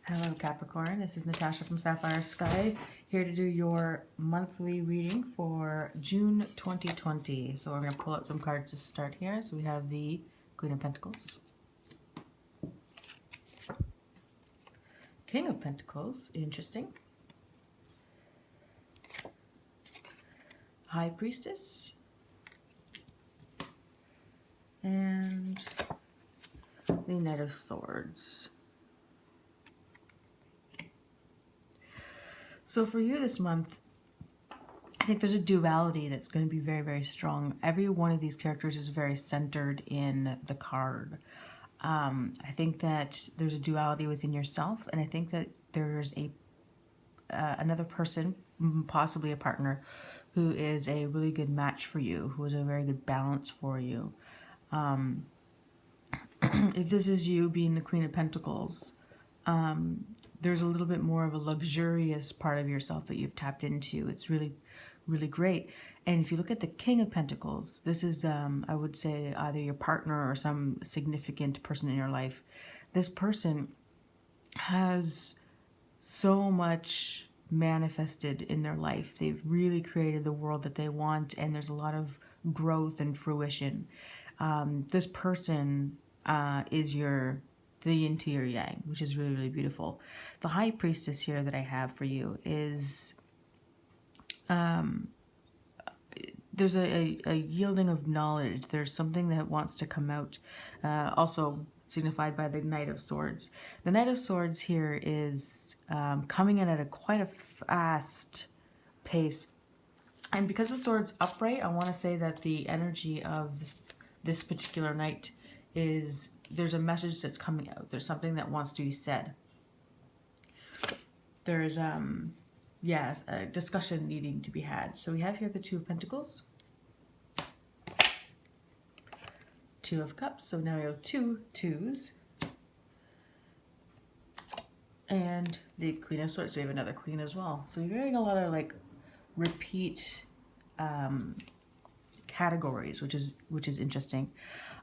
Hello Capricorn, this is Natasha from Sapphire Sky, here to do your monthly reading for June 2020. So we're going to pull out some cards to start here. So we have the Queen of Pentacles, King of Pentacles, interesting, High Priestess, and the Knight of Swords. So for you this month, I think there's a duality that's going to be very, very strong. Every one of these characters is very centered in the card. I think that there's a duality within yourself, and I think that there's another person, possibly a partner, who is a really good match for you, who is a very good balance for you. If this is you being the Queen of Pentacles, there's a little bit more of a luxurious part of yourself that you've tapped into. It's really, really great. And if you look at the King of Pentacles, this is, I would say, either your partner or some significant person in your life. This person has so much manifested in their life. They've really created the world that they want, and there's a lot of growth and fruition. This person is the yin to your yang, which is really, really beautiful. The High Priestess here that I have for you is, there's a yielding of knowledge. There's something that wants to come out, also signified by the Knight of Swords. The Knight of Swords here is coming in at quite a fast pace. And because the sword's upright, I want to say that the energy of this particular knight is, there's a message that's coming out. There's something that wants to be said. There's, yeah, a discussion needing to be had. So we have here the Two of Pentacles, Two of Cups. So now we have two twos. And the Queen of Swords. So we have another Queen as well. So you're getting a lot of like repeat categories, which is interesting.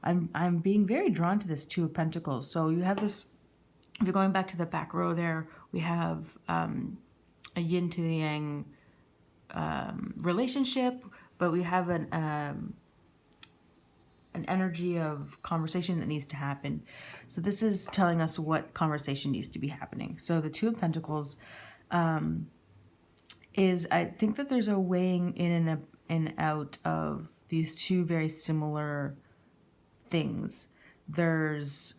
I'm being very drawn to this Two of Pentacles. So you have this, if you're going back to the back row there, we have a yin to the yang relationship, but we have an energy of conversation that needs to happen. So this is telling us what conversation needs to be happening. So the Two of Pentacles is, I think that there's a weighing in and out of these two very similar things. There's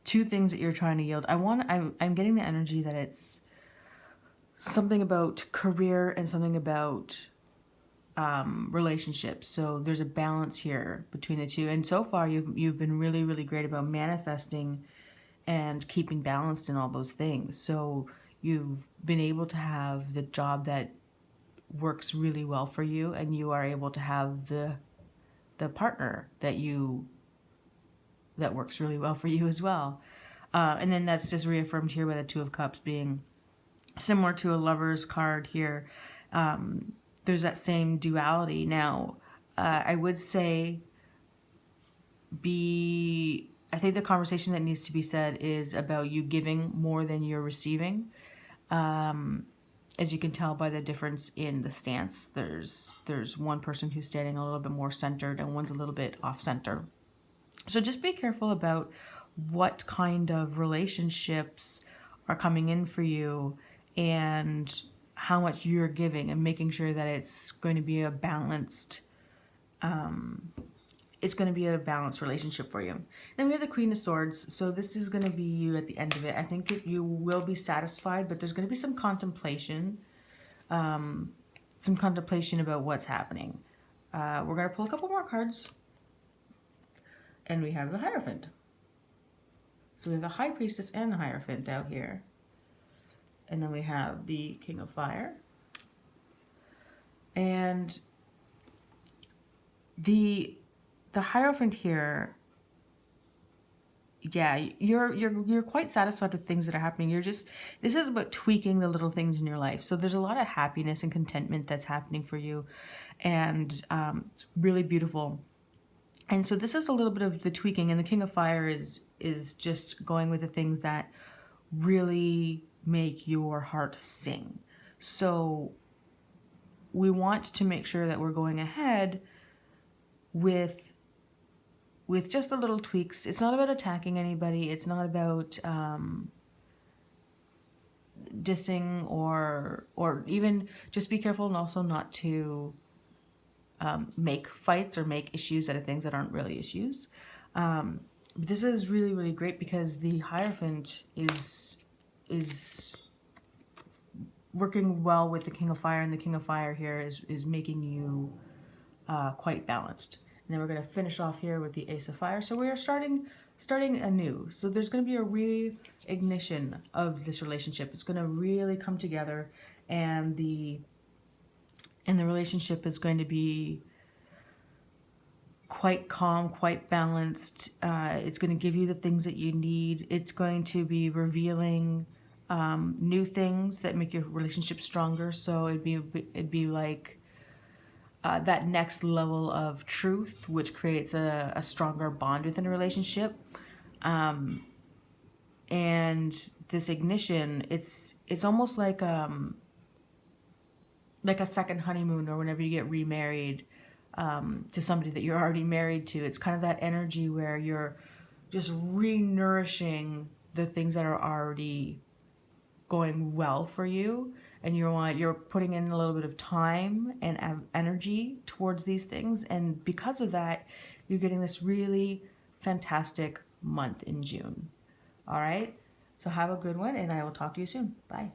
two things that you're trying to yield. I'm getting the energy that it's something about career and something about relationships. So there's a balance here between the two. And so far you've been really, really great about manifesting and keeping balanced in all those things. So you've been able to have the job that works really well for you, and you are able to have the partner that works really well for you as well. And then that's just reaffirmed here by the Two of Cups being similar to a Lover's card here. There's that same duality. Now, I would say I think the conversation that needs to be said is about you giving more than you're receiving. As you can tell by the difference in the stance, there's one person who's standing a little bit more centered and one's a little bit off center. So just be careful about what kind of relationships are coming in for you and how much you're giving, and making sure that it's going to be a balanced relationship for you. Then we have the Queen of Swords. So this is going to be you at the end of it. I think you will be satisfied, but there's going to be some contemplation, about what's happening. We're going to pull a couple more cards. And we have the Hierophant. So we have the High Priestess and the Hierophant out here. And then we have the King of Fire. And the Hierophant here, yeah, you're quite satisfied with things that are happening. This is about tweaking the little things in your life. So there's a lot of happiness and contentment that's happening for you, and it's really beautiful. And so this is a little bit of the tweaking, and the King of Fire is just going with the things that really make your heart sing. So we want to make sure that we're going ahead with just the little tweaks. It's not about attacking anybody. It's not about dissing or even, just be careful and also not to make fights or make issues out of things that aren't really issues. This is really, really great because the Hierophant is working well with the King of Fire, and the King of Fire here is making you quite balanced. And then we're going to finish off here with the Ace of Fire. So we are starting anew. So there's going to be a reignition of this relationship. It's going to really come together, and the relationship is going to be quite calm, quite balanced. It's going to give you the things that you need. It's going to be revealing new things that make your relationship stronger. So it'd be like that next level of truth, which creates a stronger bond within a relationship. And this ignition, it's almost like a second honeymoon, or whenever you get remarried to somebody that you're already married to. It's kind of that energy where you're just re-nourishing the things that are already going well for you, and you're putting in a little bit of time and energy towards these things, and because of that, you're getting this really fantastic month in June. All right, so have a good one, and I will talk to you soon. Bye.